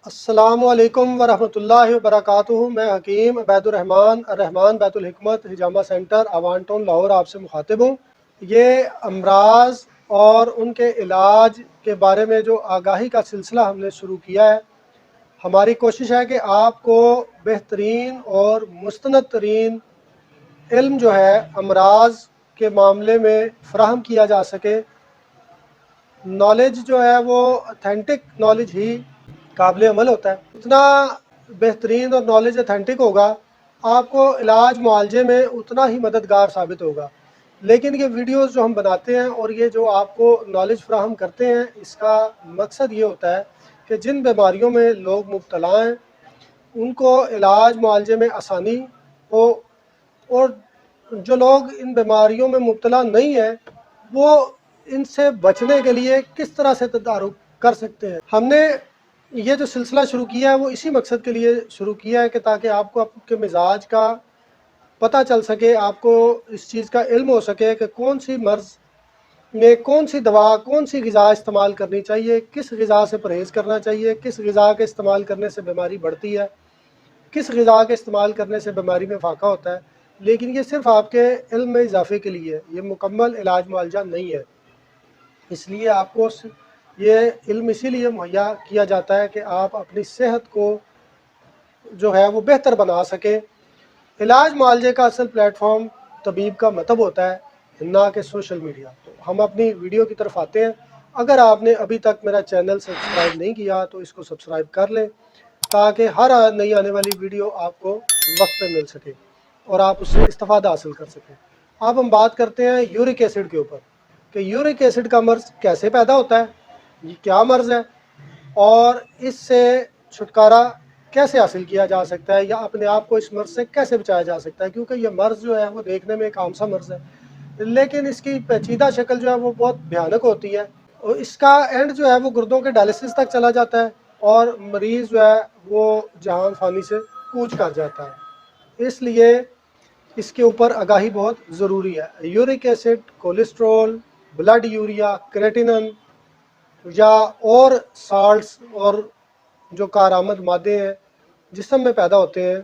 السلام علیکم ورحمۃ اللہ وبرکاتہ۔ میں حکیم عبید الرحمن بیت الحکمت ہجامہ سینٹر آوان ٹاؤن لاہور آپ سے مخاطب ہوں۔ یہ امراض اور ان کے علاج کے بارے میں جو آگاہی کا سلسلہ ہم نے شروع کیا ہے، ہماری کوشش ہے کہ آپ کو بہترین اور مستند ترین علم جو ہے امراض کے معاملے میں فراہم کیا جا سکے۔ نالج جو ہے وہ اتھینٹک نالج ہی قابل عمل ہوتا ہے۔ اتنا بہترین اور نالج اتھینٹک ہوگا، آپ کو علاج معالجے میں اتنا ہی مددگار ثابت ہوگا۔ لیکن یہ ویڈیوز جو ہم بناتے ہیں اور یہ جو آپ کو نالج فراہم کرتے ہیں، اس کا مقصد یہ ہوتا ہے کہ جن بیماریوں میں لوگ مبتلا ہیں ان کو علاج معالجے میں آسانی ہو، اور جو لوگ ان بیماریوں میں مبتلا نہیں ہیں وہ ان سے بچنے کے لیے کس طرح سے تدارک کر سکتے ہیں۔ ہم نے یہ جو سلسلہ شروع کیا ہے وہ اسی مقصد کے لیے شروع کیا ہے کہ تاکہ آپ کو آپ کے مزاج کا پتہ چل سکے، آپ کو اس چیز کا علم ہو سکے کہ کون سی مرض میں کون سی دوا، کون سی غذا استعمال کرنی چاہیے، کس غذا سے پرہیز کرنا چاہیے، کس غذا کے استعمال کرنے سے بیماری بڑھتی ہے، کس غذا کے استعمال کرنے سے بیماری میں فاقہ ہوتا ہے۔ لیکن یہ صرف آپ کے علم میں اضافے کے لیے ہے، یہ مکمل علاج معالجہ نہیں ہے۔ اس لیے آپ کو یہ علم اسی لیے مہیا کیا جاتا ہے کہ آپ اپنی صحت کو جو ہے وہ بہتر بنا سکیں۔ علاج معالجے کا اصل پلیٹ فارم طبیب کا مطب ہوتا ہے، نہ کہ سوشل میڈیا۔ تو ہم اپنی ویڈیو کی طرف آتے ہیں۔ اگر آپ نے ابھی تک میرا چینل سبسکرائب نہیں کیا تو اس کو سبسکرائب کر لیں تاکہ ہر نئی آنے والی ویڈیو آپ کو وقت پہ مل سکے اور آپ اس سے استفادہ حاصل کر سکیں۔ اب ہم بات کرتے ہیں یورک ایسڈ کے اوپر کہ یورک ایسڈ کا مرض کیسے پیدا ہوتا ہے، یہ کیا مرض ہے، اور اس سے چھٹکارا کیسے حاصل کیا جا سکتا ہے، یا اپنے آپ کو اس مرض سے کیسے بچایا جا سکتا ہے۔ کیونکہ یہ مرض جو ہے وہ دیکھنے میں ایک عام سا مرض ہے، لیکن اس کی پیچیدہ شکل جو ہے وہ بہت بھیانک ہوتی ہے، اور اس کا اینڈ جو ہے وہ گردوں کے ڈائلسس تک چلا جاتا ہے اور مریض جو ہے وہ جہان فانی سے کوچ کر جاتا ہے۔ اس لیے اس کے اوپر آگاہی بہت ضروری ہے۔ Uric acid, cholesterol, blood urea, creatinine یا اور سالٹس اور جو کارآمد مادے ہیں جسم میں پیدا ہوتے ہیں،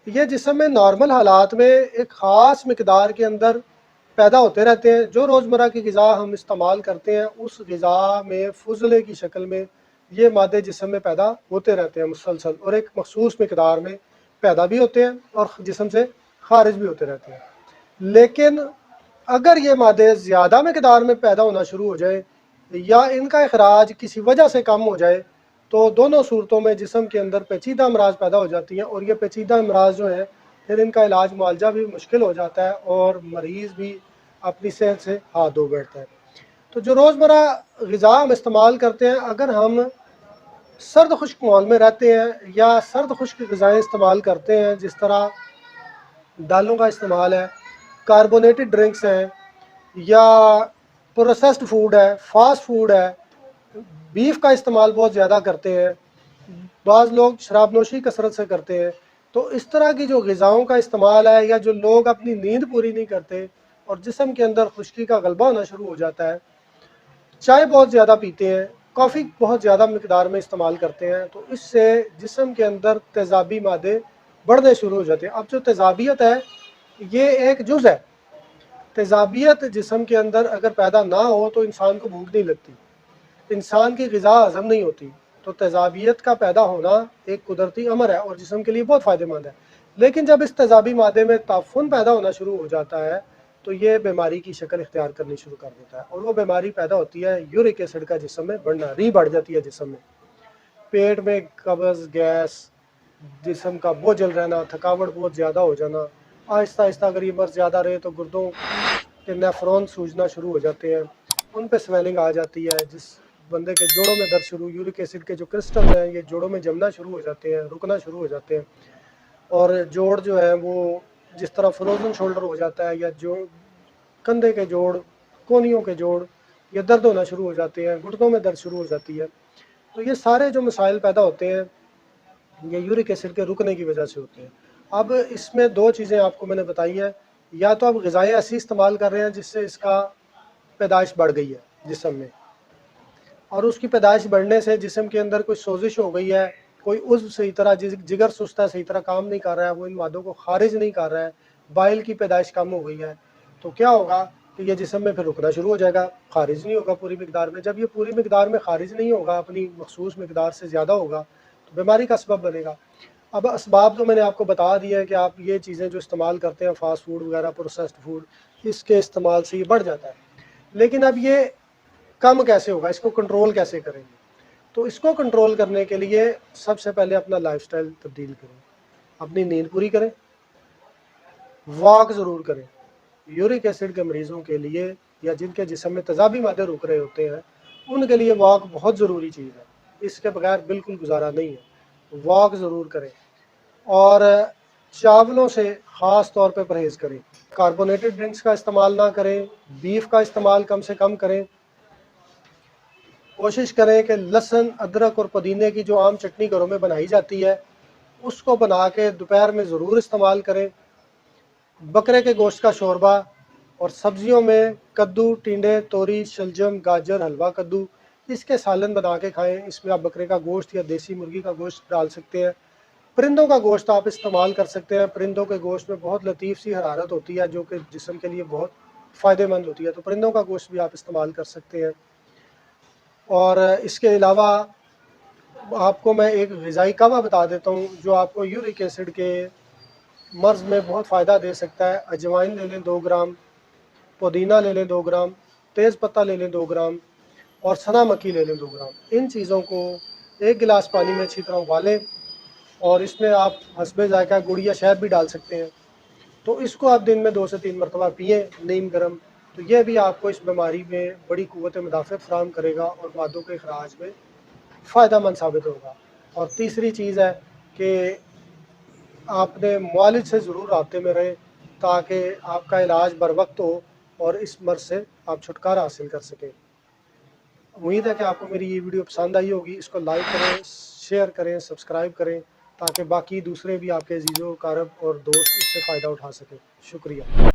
یہ جسم میں نارمل حالات میں ایک خاص مقدار کے اندر پیدا ہوتے رہتے ہیں۔ جو روزمرہ کی غذا ہم استعمال کرتے ہیں اس غذا میں فضلے کی شکل میں یہ مادے جسم میں پیدا ہوتے رہتے ہیں مسلسل، اور ایک مخصوص مقدار میں پیدا بھی ہوتے ہیں اور جسم سے خارج بھی ہوتے رہتے ہیں۔ لیکن اگر یہ مادے زیادہ مقدار میں پیدا ہونا شروع ہو جائے یا ان کا اخراج کسی وجہ سے کم ہو جائے تو دونوں صورتوں میں جسم کے اندر پیچیدہ امراض پیدا ہو جاتی ہیں، اور یہ پیچیدہ امراض جو ہیں پھر ان کا علاج معالجہ بھی مشکل ہو جاتا ہے اور مریض بھی اپنی صحت سے ہاتھ دھو بیٹھتا ہے۔ تو جو روزمرہ غذا ہم استعمال کرتے ہیں، اگر ہم سرد خشک ماحول میں رہتے ہیں یا سرد خشک غذائیں استعمال کرتے ہیں، جس طرح دالوں کا استعمال ہے، کاربونیٹڈ ڈرنکس ہیں، یا پروسیسڈ فوڈ ہے، فاسٹ فوڈ ہے، بیف کا استعمال بہت زیادہ کرتے ہیں، بعض لوگ شراب نوشی کثرت سے کرتے ہیں، تو اس طرح کی جو غذاؤں کا استعمال ہے، یا جو لوگ اپنی نیند پوری نہیں کرتے اور جسم کے اندر خشکی کا غلبہ ہونا شروع ہو جاتا ہے، چائے بہت زیادہ پیتے ہیں، کافی بہت زیادہ مقدار میں استعمال کرتے ہیں، تو اس سے جسم کے اندر تیزابی مادے بڑھنے شروع ہو جاتے ہیں۔ اب جو تیزابیت ہے یہ ایک جز ہے۔ تیزابیت جسم کے اندر اگر پیدا نہ ہو تو انسان کو بھوک نہیں لگتی، انسان کی غذا ہضم نہیں ہوتی۔ تو تیزابیت کا پیدا ہونا ایک قدرتی امر ہے اور جسم کے لیے بہت فائدہ مند ہے۔ لیکن جب اس تیزابی مادے میں تعفن پیدا ہونا شروع ہو جاتا ہے تو یہ بیماری کی شکل اختیار کرنی شروع کر دیتا ہے، اور وہ بیماری پیدا ہوتی ہے یورک ایسڈ کا جسم میں بڑھنا، بڑھ جاتی ہے جسم میں، پیٹ میں قبض، گیس، جسم کا بوجھل رہنا، تھکاوٹ بہت زیادہ ہو جانا، آہستہ آہستہ اگر یہ مرض زیادہ رہے تو گردوں کے نیفرون سوجنا شروع ہو جاتے ہیں، ان پہ سویلنگ آ جاتی ہے، جس بندے کے جوڑوں میں درد شروع، یورک ایسڈ کے جو کرسٹلز ہیں یہ جوڑوں میں جمنا شروع ہو جاتے ہیں، رکنا شروع ہو جاتے ہیں، اور جوڑ جو ہے وہ جس طرح فروزن شولڈر ہو جاتا ہے، یا جو کندھے کے جوڑ، کونیوں کے جوڑ یہ درد ہونا شروع ہو جاتے ہیں، گھٹنوں میں درد شروع ہو جاتی ہے۔ تو یہ سارے جو مسائل پیدا ہوتے ہیں یہ یورک ایسڈ کے رکنے کی وجہ سے ہوتے ہیں۔ اب اس میں دو چیزیں آپ کو میں نے بتائی ہیں، یا تو آپ غذائیں ایسی استعمال کر رہے ہیں جس سے اس کا پیدائش بڑھ گئی ہے جسم میں، اور اس کی پیدائش بڑھنے سے جسم کے اندر کوئی سوزش ہو گئی ہے، کوئی عضو صحیح طرح جگر سست ہے، صحیح طرح کام نہیں کر رہا ہے، وہ ان مادوں کو خارج نہیں کر رہا ہے، بائل کی پیدائش کم ہو گئی ہے، تو کیا ہوگا کہ یہ جسم میں پھر رکنا شروع ہو جائے گا، خارج نہیں ہوگا پوری مقدار میں۔ جب یہ پوری مقدار میں خارج نہیں ہوگا، اپنی مخصوص مقدار سے زیادہ ہوگا، تو بیماری کا سبب بنے گا۔ اب اسباب تو میں نے آپ کو بتا دیا ہے کہ آپ یہ چیزیں جو استعمال کرتے ہیں فاسٹ فوڈ وغیرہ، پروسیسڈ فوڈ، اس کے استعمال سے یہ بڑھ جاتا ہے، لیکن اب یہ کم کیسے ہوگا، اس کو کنٹرول کیسے کریں گے؟ تو اس کو کنٹرول کرنے کے لیے سب سے پہلے اپنا لائف سٹائل تبدیل کریں، اپنی نیند پوری کریں، واک ضرور کریں۔ یورک ایسڈ کے مریضوں کے لیے یا جن کے جسم میں تیزابی مادے رک رہے ہوتے ہیں، ان کے لیے واک بہت ضروری چیز ہے، اس کے بغیر بالکل گزارا نہیں ہے، واک ضرور کریں۔ اور چاولوں سے خاص طور پہ پرہیز کریں، کاربونیٹڈ ڈرنکس کا استعمال نہ کریں، بیف کا استعمال کم سے کم کریں۔ کوشش کریں کہ لہسن، ادرک اور پودینے کی جو عام چٹنی گھروں میں بنائی جاتی ہے، اس کو بنا کے دوپہر میں ضرور استعمال کریں۔ بکرے کے گوشت کا شوربہ اور سبزیوں میں کدو، ٹینڈے، توری، شلجم، گاجر، حلوہ کدو، اس کے سالن بنا کے کھائیں۔ اس میں آپ بکرے کا گوشت یا دیسی مرغی کا گوشت ڈال سکتے ہیں۔ پرندوں کا گوشت آپ استعمال کر سکتے ہیں، پرندوں کے گوشت میں بہت لطیف سی حرارت ہوتی ہے جو کہ جسم کے لیے بہت فائدہ مند ہوتی ہے، تو پرندوں کا گوشت بھی آپ استعمال کر سکتے ہیں۔ اور اس کے علاوہ آپ کو میں ایک غذائی قہوہ بتا دیتا ہوں جو آپ کو یورک ایسڈ کے مرض میں بہت فائدہ دے سکتا ہے۔ اجوائن لے لیں 2 گرام، پودینہ لے لیں 2 گرام، تیز پتہ لے لیں 2 گرام، اور سنا مکی لے لیں 2 گرام۔ ان چیزوں کو 1 گلاس پانی میں اچھی طرح ابالیں، اور اس میں آپ حسب ذائقہ گڑ یا شہد بھی ڈال سکتے ہیں، تو اس کو آپ دن میں 2 سے 3 مرتبہ پئیں نیم گرم، تو یہ بھی آپ کو اس بیماری میں بڑی قوت مدافعت فراہم کرے گا اور مادوں کے اخراج میں فائدہ مند ثابت ہوگا۔ اور تیسری چیز ہے کہ آپ نے معالج سے ضرور رابطے میں رہیں تاکہ آپ کا علاج بر وقت ہو اور اس مرض سے آپ چھٹکارا حاصل کر سکیں۔ امید ہے کہ آپ کو میری یہ ویڈیو پسند آئی ہوگی۔ اس کو لائک کریں، شیئر کریں، سبسکرائب کریں تاکہ باقی دوسرے بھی آپ کے عزیز و اقارب اور دوست اس سے فائدہ اٹھا سکیں۔ شکریہ۔